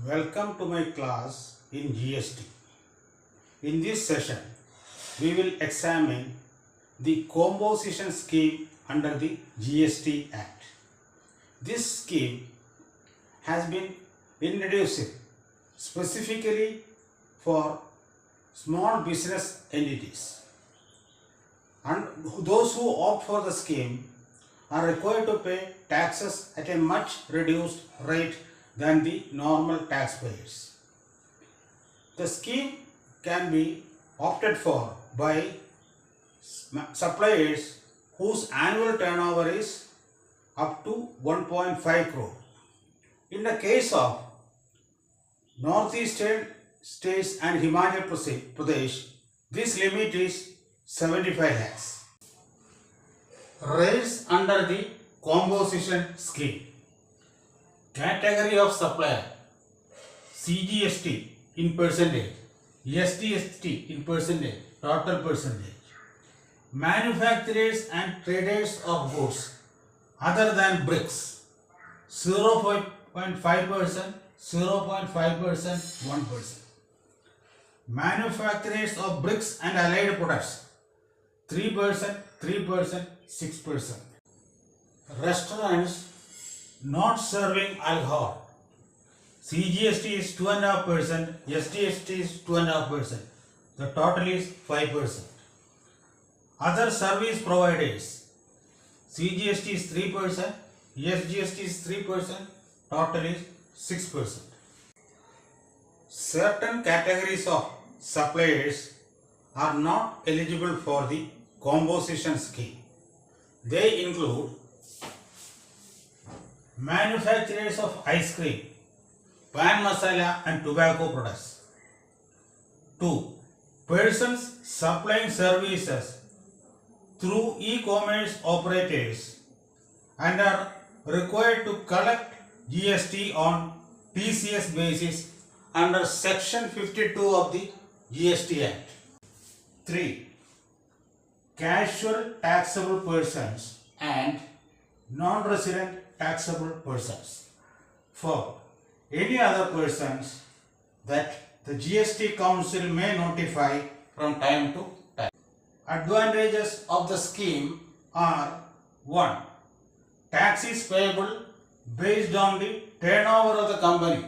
Welcome to my class in GST. In this session, we will examine the composition scheme under the GST Act. This scheme has been introduced specifically for small business entities, and those who opt for the scheme are required to pay taxes at a much reduced rate than the normal taxpayers. The scheme can be opted for by suppliers whose annual turnover is up to 1.5 crore. In the case of Northeastern states and Himachal Pradesh, this limit is 75 lakhs. Rates under the composition scheme. Category of supplier: CGST in percentage, SGST in percentage, total percentage. Manufacturers and traders of goods other than bricks, 0.5%, 0.5%, 1%. Manufacturers of bricks and allied products, 3%, 3%, 6%. Restaurants not serving alcohol, CGST is 2.5%, SGST is 2.5%. The total is 5%. Other service providers, CGST is 3%, SGST is 3%, total is 6%. Certain categories of suppliers are not eligible for the composition scheme. They include manufacturers of ice cream, pan masala and tobacco products. 2. Persons supplying services through e-commerce operators and are required to collect GST on TCS basis under Section 52 of the GST Act. 3. Casual taxable persons and non-resident taxable persons. 4. Any other persons that the GST Council may notify from time to time. Advantages of the scheme are: 1. Tax is payable based on the turnover of the company,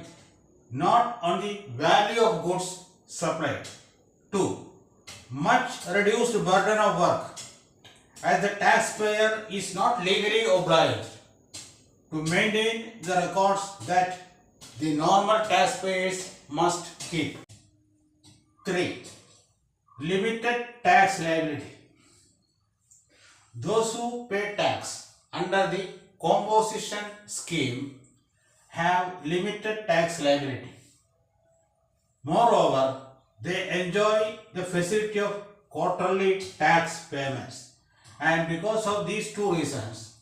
not on the value of goods supplied. 2. Much reduced burden of work, as the taxpayer is not legally obliged to maintain the records that the normal taxpayers must keep. 3. Limited tax liability. Those who pay tax under the composition scheme have limited tax liability. Moreover, they enjoy the facility of quarterly tax payments, and because of these two reasons,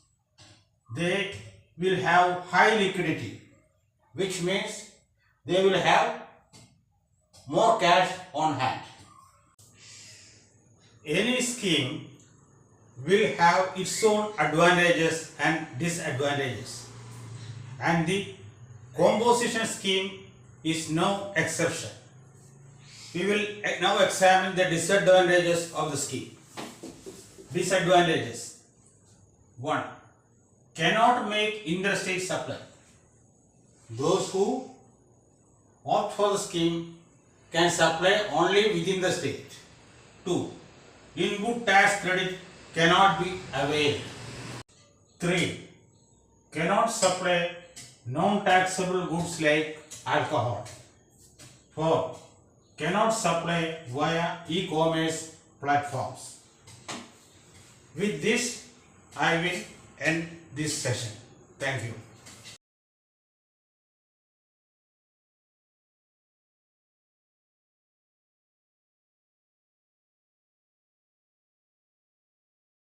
they will have high liquidity, which means they will have more cash on hand. Any scheme will have its own advantages and disadvantages, and the composition scheme is no exception. We will now examine the disadvantages of the scheme. Disadvantages: 1. Cannot make interstate supply. Those who opt for the scheme can supply only within the state. 2. Input tax credit cannot be availed. 3. Cannot supply non-taxable goods like alcohol. 4. Cannot supply via e-commerce platforms. With this, I will end this session. Thank you.